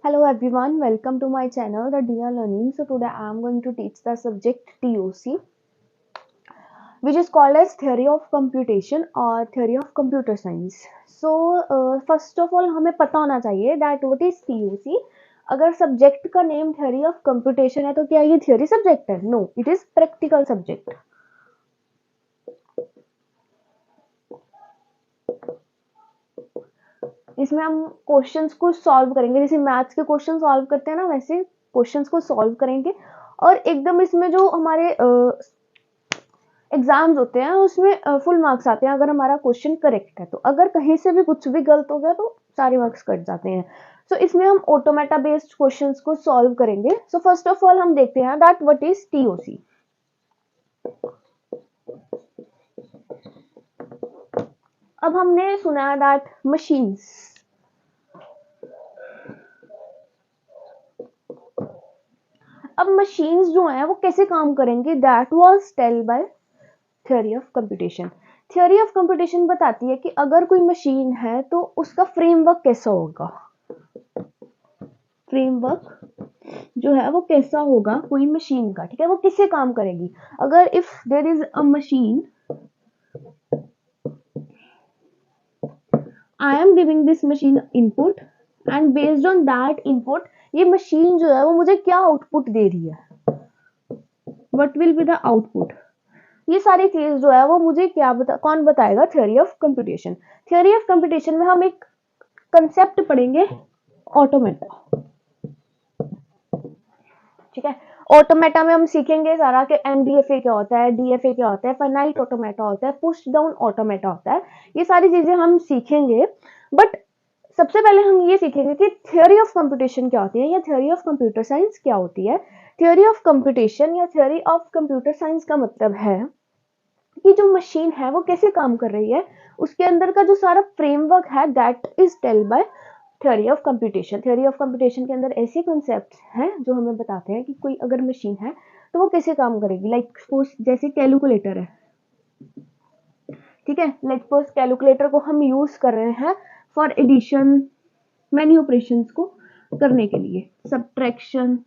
Hello everyone, welcome to my channel, The Dia Learning. So today I am going to teach the subject TOC, which is called as Theory of Computation or Theory of Computer Science. So first of all हमें पता होना चाहिए that what is TOC. अगर subject का name theory of computation है तो क्या ये थ्योरी सब्जेक्ट है? No, it is practical subject. इसमें हम क्वेश्चंस को सॉल्व करेंगे, जैसे मैथ्स के क्वेश्चन सॉल्व करते हैं ना, वैसे क्वेश्चंस को सॉल्व करेंगे. और एकदम इसमें जो हमारे एग्जाम्स होते हैं उसमें फुल मार्क्स आते हैं अगर हमारा क्वेश्चन करेक्ट है. तो अगर कहीं से भी कुछ भी गलत हो गया तो सारे मार्क्स कट जाते हैं. सो इसमें हम ऑटोमेटा बेस्ड क्वेश्चंस को सॉल्व करेंगे. सो फर्स्ट ऑफ ऑल हम देखते हैं दैट व्हाट इज टीओसी. अब हमने सुना है दैट मशीन्स. अब मशीन्स जो हैं वो कैसे काम करेंगे, that was tell by theory of computation. Theory of computation बताती है कि अगर कोई मशीन है तो उसका फ्रेमवर्क कैसा होगा. फ्रेमवर्क जो है वो कैसा होगा कोई मशीन का, ठीक है, वो किससे काम करेगी. अगर if there is a machine, I am giving this machine input and based on that input ये मशीन जो है वो मुझे क्या आउटपुट दे रही है, what will be the output. ये सारी चीज जो है वो मुझे कौन बताएगा, theory of computation. Theory of computation में हम एक कंसेप्ट पढ़ेंगे, ऑटोमेटा. ठीक है, ऑटोमेटा में हम सीखेंगे सारा कि एमडीएफए क्या होता है, डीएफए क्या होता है, फाइनाइट ऑटोमेटा होता है, पुश डाउन ऑटोमेटा होता है. ये सारी चीजें हम सीखेंगे. बट सबसे पहले हम ये सीखेंगे कि थ्योरी ऑफ कंप्यूटेशन क्या होती है या थ्योरी ऑफ कंप्यूटर साइंस क्या होती है. थ्योरी ऑफ कंप्यूटेशन या थ्योरी ऑफ कंप्यूटर साइंस का मतलब है कि जो मशीन है वो कैसे काम कर रही है, उसके अंदर का जो सारा फ्रेमवर्क है that is tell by theory of computation. Theory of computation के अंदर ऐसे कॉन्सेप्ट्स हैं जो हमें बताते हैं कि कोई अगर मशीन है तो वो कैसे काम करेगी. लाइक सपोज जैसे कैलकुलेटर है, ठीक है, लेट्स सपोज कैलकुलेटर को हम यूज कर रहे हैं फॉर एडिशन, मैनी ऑपरेशंस को करने के लिए, सब्ट्रैक्शन,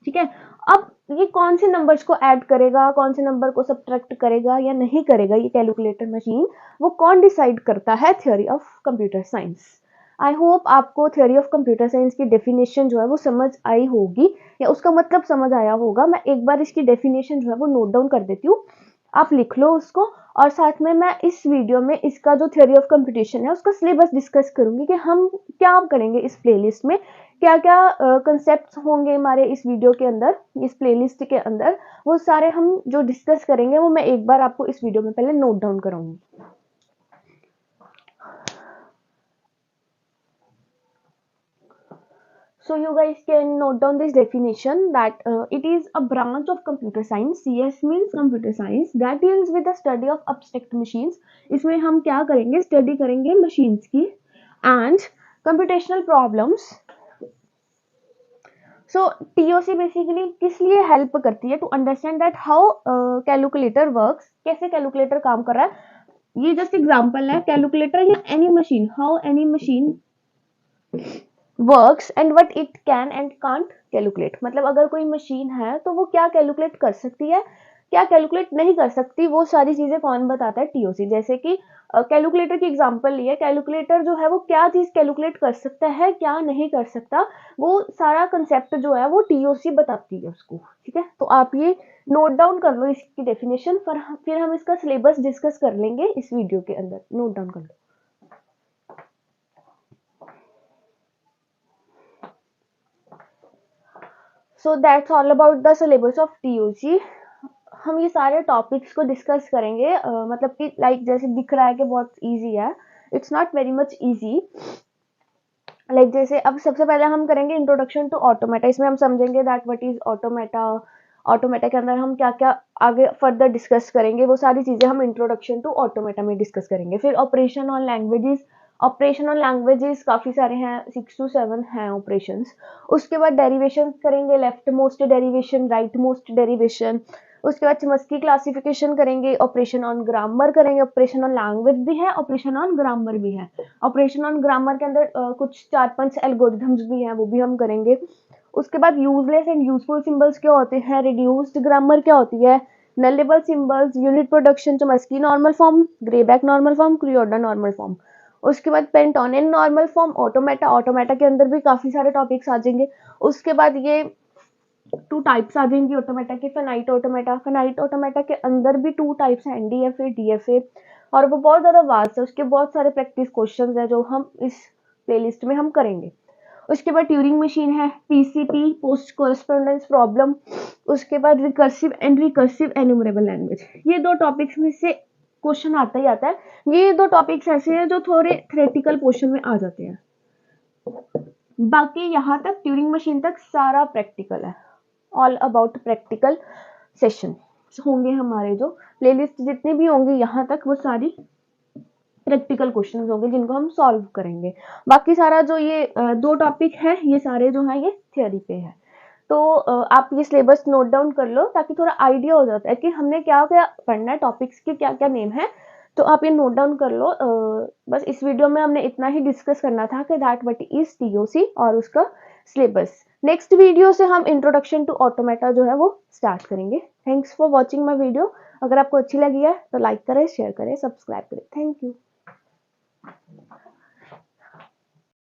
ठीक है. अब ये कौन से नंबर्स को ऐड करेगा, कौन से नंबर को सब्ट्रैक्ट करेगा या नहीं करेगा, ये कैलकुलेटर मशीन, वो कौन डिसाइड करता है, theory of computer science. I hope आपको थ्योरी ऑफ कंप्यूटर साइंस की डेफिनेशन जो है वो समझ आई होगी या उसका मतलब समझ आया होगा. मैं एक बार इसकी डेफिनेशन जो है वो नोट डाउन कर देती हूँ, आप लिख लो उसको. और साथ में मैं इस वीडियो में इसका जो थ्योरी ऑफ कंप्यूटेशन है उसका सिलेबस डिस्कस करूंगी कि हम क्या करेंगे इस प्लेलिस्ट में, क्या क्या कंसेप्ट्स होंगे हमारे इस वीडियो के अंदर, इस प्लेलिस्ट के अंदर, वो सारे हम जो डिस्कस करेंगे वो मैं एक बार आपको इस वीडियो में पहले नोट डाउन कराऊंगी. So you guys can note down this definition that it is a branch of computer science. CS means computer science that deals with the study of abstract machines. इसमें हम क्या करेंगे, study करेंगे machines की and computational problems. So TOC basically किस लिए help करती है, to understand that how calculator works, कैसे कैलकुलेटर काम कर रहा है. ये जस्ट एग्जांपल है, कैलकुलेटर या any machine, how any machine works and what it can and can't calculate. मतलब अगर कोई मशीन है तो वो क्या कैलकुलेट कर सकती है, क्या कैलकुलेट नहीं कर सकती, वो सारी चीजें कौन बताता है, टीओसी. जैसे कि कैलकुलेटर की एग्जांपल लिए, कैलकुलेटर जो है वो क्या चीज कैलकुलेट कर सकता है, क्या नहीं कर सकता, वो सारा कंसेप्ट जो है वो टीओसी बताती है उसको. ठीक है, तो आप ये नोट डाउन कर लो इसकी डेफिनेशन, फिर हम इसका सिलेबस डिस्कस कर लेंगे इस वीडियो के अंदर. नोट डाउन कर लो. So that's all about the syllabus of TOC. हम ये सारे टॉपिक्स को डिस्कस करेंगे. मतलब कि लाइक जैसे दिख रहा है कि बहुत इजी है, it's not very much easy. Like जैसे अब सबसे पहले हम करेंगे इंट्रोडक्शन टू ऑटोमेटा. इसमें हम समझेंगे that what is automata, automata के अंदर हम क्या क्या आगे फर्दर डिस्कस करेंगे, वो सारी चीजें हम इंट्रोडक्शन टू ऑटोमेटा में डिस्कस करेंगे. फिर operation on languages, operation on languages काफी सारे हैं, 6 to 7 हैं ऑपरेशंस. उसके बाद डेरिवेशन करेंगे, left most derivation, right most derivation. उसके बाद चमस्की क्लासिफिकेशन करेंगे, ऑपरेशन ऑन ग्रामर करेंगे, ऑपरेशन ऑन लैंग्वेज भी है, ऑपरेशन ऑन ग्रामर भी है। ऑपरेशन ऑन ग्रामर के अंदर कुछ 4-5 एल्गोरिथम्स भी हैं, वो भी हम करेंगे। उसके बाद यूजलेस एंड यूजफुल सिंबल्स क्या होते हैं, रिड्यूस्ड ग्रामर क्या होती है, nullable symbols, unit production, Chomsky normal form, Greibach normal form, Kuroda normal form. उसके बाद Penttonen normal form, automata. Automata के अंदर भी काफी सारे टॉपिक्स आ जाएंगे। उसके बाद ये 2 टाइप्स आ जाएंगी ऑटोमेटा के, फिनाइट ऑटोमेटा। फिनाइट ऑटोमेटा के अंदर भी 2 टाइप्स हैं, एनडीएफए, डीएफए, और वो बहुत ज्यादा वास्ट है। उसके बहुत सारे प्रैक्टिस क्वेश्चंस हैं जो हम इस प्लेलिस्ट में हम करेंगे। उसके बाद ट्यूरिंग मशीन है, पीसीपी, पोस्ट कोरेस्पोंडेंस प्रॉब्लम। उसके बाद रिकर्सिव एंड रिकर्सिव एन्यूमरेबल लैंग्वेज। ये 2 टॉपिक्स में से क्वेश्चन आता ही आता है। ये 2 टॉपिक्स ऐसे हैं जो थोड़े थ्योरेटिकल पोर्शन में आ जाते हैं। बाकी यहाँ तक ट्यूरिंग मशीन तक सारा प्रैक्टिकल है, ऑल अबाउट प्रैक्टिकल सेशन होंगे हमारे। जो प्लेलिस्ट जितने भी होंगे यहाँ तक वो सारी प्रैक्टिकल क्वेश्चंस होंगे जिनको हम सॉल्व करेंगे। बाकी सारा जो ये 2 टॉपिक है ये सारे जो है ये थ्योरी पे है। तो आप ये सिलेबस नोट डाउन कर लो ताकि थोड़ा आइडिया हो जाता है कि हमने क्या क्या पढ़ना है, टॉपिक्स के क्या क्या नेम है। तो आप ये नोट डाउन कर लो। बस इस वीडियो में हमने इतना ही डिस्कस करना था कि दैट व्हाट इज टीओसी और उसका सिलेबस। नेक्स्ट वीडियो से हम इंट्रोडक्शन टू ऑटोमेटा जो है वो स्टार्ट करेंगे। Thanks for watching my video. अगर आपको अच्छी लगी है तो लाइक करें, शेयर करें, सब्सक्राइब करें। Thank you.